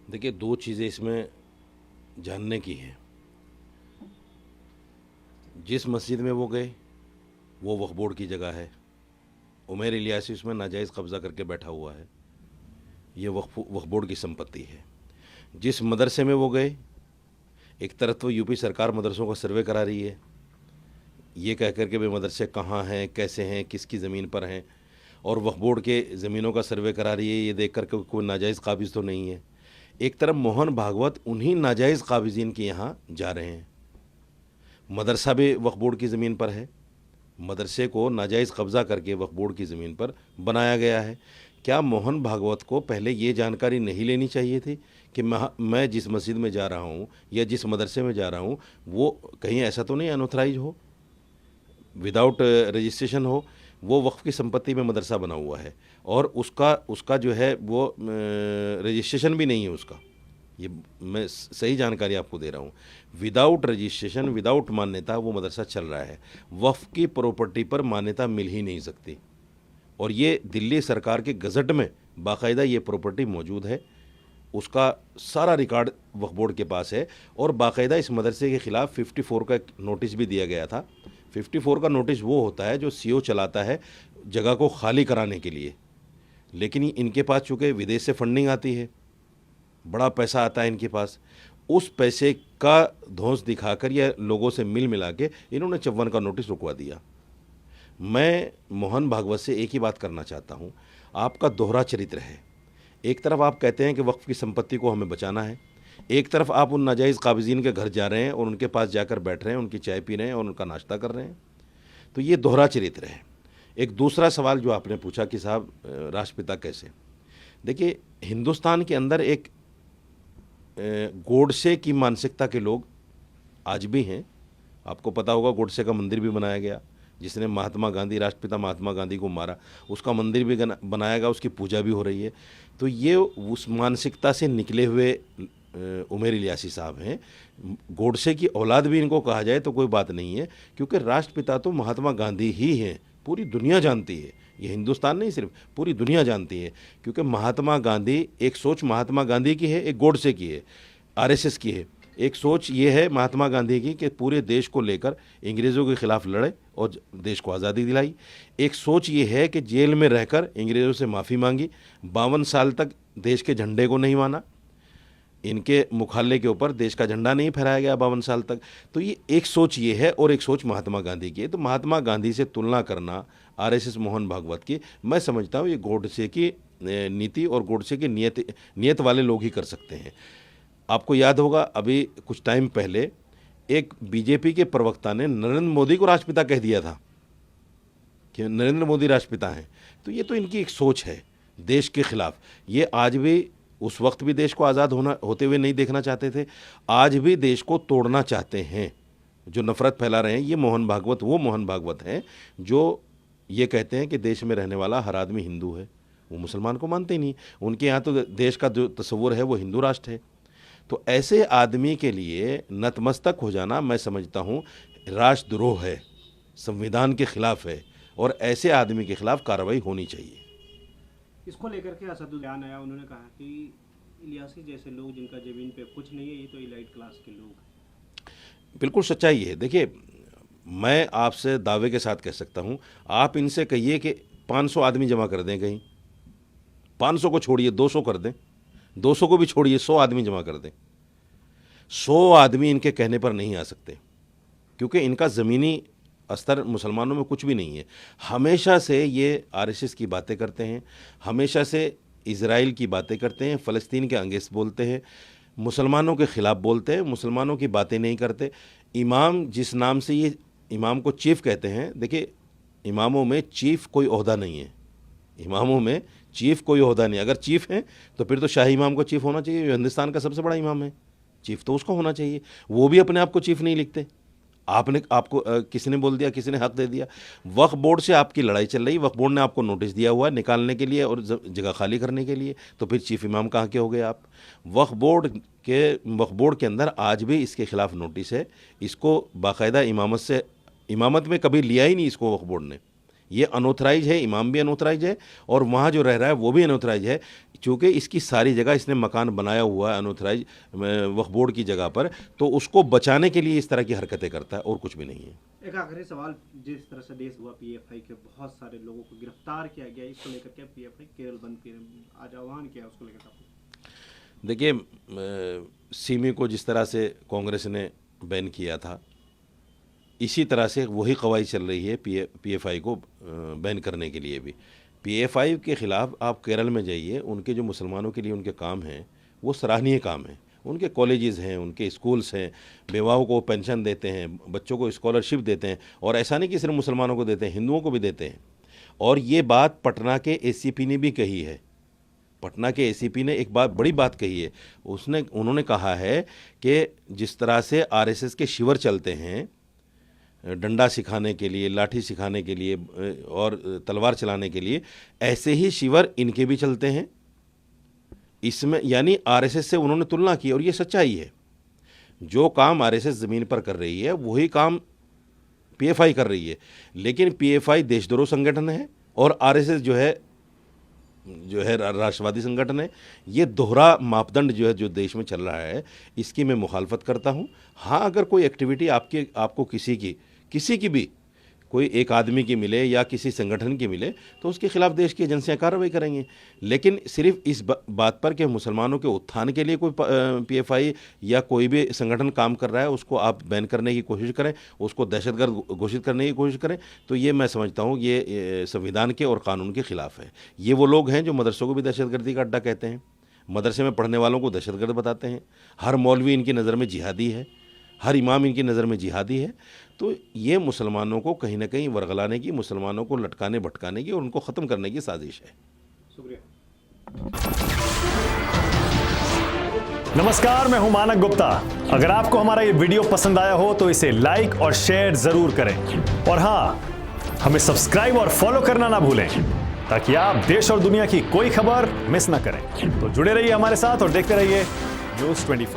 देखिए, दो चीज़ें इसमें जानने की हैं। जिस मस्जिद में वो गए वो वक्फ बोर्ड की जगह है। उमर इलियासी उसमें नाजायज़ कब्ज़ा करके बैठा हुआ है। ये वक्फ बोर्ड की संपत्ति है। जिस मदरसे में वो गए, एक तरफ तो यूपी सरकार मदरसों का सर्वे करा रही है, ये कह कर के वे मदरसे कहाँ हैं, कैसे हैं, किसकी ज़मीन पर हैं, और वक्फ बोर्ड के ज़मीनों का सर्वे करा रही है, ये देख कर के कोई नाजायज़ काबिज़ तो नहीं है। एक तरफ मोहन भागवत उन्हीं नाजायज़ काबिज़ीन के यहाँ जा रहे हैं। मदरसा भी वक्फ बोर्ड की ज़मीन पर है, मदरसे को नाजायज़ कब्ज़ा करके वक्फ बोर्ड की ज़मीन पर बनाया गया है। क्या मोहन भागवत को पहले ये जानकारी नहीं लेनी चाहिए थी कि मैं जिस मस्जिद में जा रहा हूँ या जिस मदरसे में जा रहा हूँ वो कहीं ऐसा तो नहीं अनऑथराइज हो, विदाउट रजिस्ट्रेशन हो, वो वक्फ की संपत्ति में मदरसा बना हुआ है और उसका उसका जो है वो रजिस्ट्रेशन भी नहीं है उसका। ये मैं सही जानकारी आपको दे रहा हूँ। विदाउट रजिस्ट्रेशन, विदाउट मान्यता वो मदरसा चल रहा है। वक्फ की प्रॉपर्टी पर मान्यता मिल ही नहीं सकती, और ये दिल्ली सरकार के गज़ट में बाकायदा ये प्रॉपर्टी मौजूद है। उसका सारा रिकॉर्ड वक्फ बोर्ड के पास है, और बाकायदा इस मदरसे के ख़िलाफ़ 54 का नोटिस भी दिया गया था। 54 का नोटिस वो होता है जो सीओ चलाता है जगह को खाली कराने के लिए, लेकिन इनके पास चूँकि विदेश से फंडिंग आती है, बड़ा पैसा आता है इनके पास, उस पैसे का धौंस दिखाकर या लोगों से मिल मिला के इन्होंने 54 का नोटिस रुकवा दिया। मैं मोहन भागवत से एक ही बात करना चाहता हूँ, आपका दोहरा चरित्र है। एक तरफ आप कहते हैं कि वक्फ की संपत्ति को हमें बचाना है, एक तरफ आप उन नाजायज़ काबिज़ीन के घर जा रहे हैं और उनके पास जाकर बैठ रहे हैं, उनकी चाय पी रहे हैं और उनका नाश्ता कर रहे हैं। तो ये दोहरा चरित्र है। एक दूसरा सवाल जो आपने पूछा कि साहब राष्ट्रपिता कैसे, देखिए हिंदुस्तान के अंदर एक गोडसे की मानसिकता के लोग आज भी हैं। आपको पता होगा गोडसे का मंदिर भी बनाया गया, जिसने महात्मा गांधी, राष्ट्रपिता महात्मा गांधी को मारा, उसका मंदिर भी बनाया गया, उसकी पूजा भी हो रही है। तो ये उस मानसिकता से निकले हुए उमर इलियासी साहब हैं। गोडसे की औलाद भी इनको कहा जाए तो कोई बात नहीं है, क्योंकि राष्ट्रपिता तो महात्मा गांधी ही हैं। पूरी दुनिया जानती है, ये हिंदुस्तान नहीं सिर्फ पूरी दुनिया जानती है, क्योंकि महात्मा गांधी, एक सोच महात्मा गांधी की है, एक गोडसे की है, आरएसएस की है। एक सोच ये है महात्मा गांधी की कि पूरे देश को लेकर अंग्रेज़ों के ख़िलाफ़ लड़े और देश को आज़ादी दिलाई। एक सोच ये है कि जेल में रहकर अंग्रेज़ों से माफ़ी मांगी, 52 साल तक देश के झंडे को नहीं माना, इनके मुखाल्ले के ऊपर देश का झंडा नहीं फहराया गया 52 साल तक। तो ये एक सोच ये है, और एक सोच महात्मा गांधी की है। तो महात्मा गांधी से तुलना करना आरएसएस मोहन भागवत की, मैं समझता हूँ ये गोडसे की नीति और गोडसे की नियत वाले लोग ही कर सकते हैं। आपको याद होगा अभी कुछ टाइम पहले एक बीजेपी के प्रवक्ता ने नरेंद्र मोदी को राष्ट्रपिता कह दिया था कि नरेंद्र मोदी राष्ट्रपिता हैं। तो ये तो इनकी एक सोच है देश के खिलाफ। ये आज भी, उस वक्त भी देश को आज़ाद होते हुए नहीं देखना चाहते थे, आज भी देश को तोड़ना चाहते हैं। जो नफ़रत फैला रहे हैं ये मोहन भागवत, वो मोहन भागवत हैं जो ये कहते हैं कि देश में रहने वाला हर आदमी हिंदू है। वो मुसलमान को मानते ही नहीं। उनके यहाँ तो देश का जो तस्वुर है वो हिंदू राष्ट्र है। तो ऐसे आदमी के लिए नतमस्तक हो जाना, मैं समझता हूँ राष्ट्रद्रोह है, संविधान के खिलाफ है, और ऐसे आदमी के खिलाफ कार्रवाई होनी चाहिए। इसको लेकर के असदुद्दीन आया, उन्होंने कहा कि इलियासी जैसे लोग जिनका ज़मीन पे कुछ नहीं है, ये तो इलाइट क्लास के लोग हैं। बिल्कुल सच्चाई है। देखिए, मैं आपसे दावे के साथ कह सकता हूँ, आप इनसे कहिए कि 500 आदमी जमा कर दें कहीं, 500 को छोड़िए 200 कर दें, 200 को भी छोड़िए 100 आदमी जमा कर दें, 100 आदमी इनके कहने पर नहीं आ सकते, क्योंकि इनका ज़मीनी स्तर मुसलमानों में कुछ भी नहीं है। हमेशा से ये आरएसएस की बातें करते हैं, हमेशा से इज़राइल की बातें करते हैं, फ़लस्तीन के अंगेंस्ट बोलते हैं, मुसलमानों के ख़िलाफ़ बोलते हैं, मुसलमानों की बातें नहीं करते। इमाम जिस नाम से ये इमाम को चीफ़ कहते हैं, देखिए इमामों में चीफ़ कोई ओहदा नहीं है, इमामों में चीफ़ कोई ओहदा नहीं। अगर चीफ़ हैं तो फिर तो शाही इमाम को चीफ़ होना चाहिए, जो हिंदुस्तान का सबसे बड़ा इमाम है, चीफ़ तो उसको होना चाहिए। वो भी अपने आप को चीफ़ नहीं लिखते। आपको किसी ने बोल दिया, किसी ने हक दे दिया। वक्फ बोर्ड से आपकी लड़ाई चल रही, वक्फ बोर्ड ने आपको नोटिस दिया हुआ है निकालने के लिए और जगह खाली करने के लिए, तो फिर चीफ इमाम कहाँ के हो गए आप? वक्फ बोर्ड के अंदर आज भी इसके खिलाफ नोटिस है। इसको बाकायदा इमामत में कभी लिया ही नहीं इसको वक्फ बोर्ड ने, ये अनऑथराइज है, इमाम भी अनऑथराइज है और वहाँ जो रह रहा है वो भी अनऑथराइज है। चूँकि इसकी सारी जगह इसने मकान बनाया हुआ है अनऑथराइज वक्फ बोर्ड की जगह पर, तो उसको बचाने के लिए इस तरह की हरकतें करता है और कुछ भी नहीं है। एक आखिरी सवाल, जिस तरह से देश हुआ पीएफआई के बहुत सारे लोगों को गिरफ्तार किया गया, इसको लेकर के पीएफआई केरल बंद की आज आह्वान किया, उसको लेकर आपने? देखिए, सिमी को जिस तरह से कांग्रेस ने बैन किया था, इसी तरह से वही कवायद चल रही है पीएफआई को बैन करने के लिए भी। पीएफआई के ख़िलाफ़ आप केरल में जाइए, उनके जो मुसलमानों के लिए उनके काम हैं वो सराहनीय काम हैं। उनके कॉलेजेस हैं, उनके स्कूल्स हैं, बेवाओं को पेंशन देते हैं, बच्चों को स्कॉलरशिप देते हैं, और ऐसा नहीं कि सिर्फ मुसलमानों को देते हैं, हिंदुओं को भी देते हैं। और ये बात पटना के एसीपी ने भी कही है। पटना के एसीपी ने एक बड़ी बात कही है। उन्होंने कहा है कि जिस तरह से आरएसएस के शिविर चलते हैं डंडा सिखाने के लिए, लाठी सिखाने के लिए और तलवार चलाने के लिए, ऐसे ही शिविर इनके भी चलते हैं। इसमें यानी आरएसएस से उन्होंने तुलना की और ये सच्चाई है। जो काम आरएसएस ज़मीन पर कर रही है वही काम पीएफआई कर रही है। लेकिन पीएफआई देशद्रोह संगठन है और आरएसएस जो है राष्ट्रवादी संगठन है। ये दोहरा मापदंड जो है जो देश में चल रहा है, इसकी मैं मुखालफत करता हूँ। हाँ, अगर कोई एक्टिविटी आपको किसी की भी कोई एक आदमी की मिले या किसी संगठन की मिले तो उसके खिलाफ देश की एजेंसियां कार्रवाई करेंगे। लेकिन सिर्फ इस बात पर कि मुसलमानों के उत्थान के लिए कोई पीएफआई या कोई भी संगठन काम कर रहा है उसको आप बैन करने की कोशिश करें, उसको दहशतगर्द घोषित करने की कोशिश करें, तो ये मैं समझता हूँ ये संविधान के और कानून के खिलाफ है। ये वो लोग हैं जो मदरसों को भी दहशतगर्दी का अड्डा कहते हैं, मदरसे में पढ़ने वालों को दहशतगर्द बताते हैं। हर मौलवी इनकी नज़र में जिहादी है, हर इमाम इनकी नज़र में जिहादी है। तो ये मुसलमानों को कहीं ना कहीं वरगलाने की, मुसलमानों को लटकाने भटकाने की और उनको ख़त्म करने की साजिश है। शुक्रिया। नमस्कार, मैं हूं मानक गुप्ता। अगर आपको हमारा ये वीडियो पसंद आया हो तो इसे लाइक और शेयर जरूर करें, और हाँ, हमें सब्सक्राइब और फॉलो करना ना भूलें ताकि आप देश और दुनिया की कोई खबर मिस ना करें। तो जुड़े रहिए हमारे साथ और देखते रहिए News 24।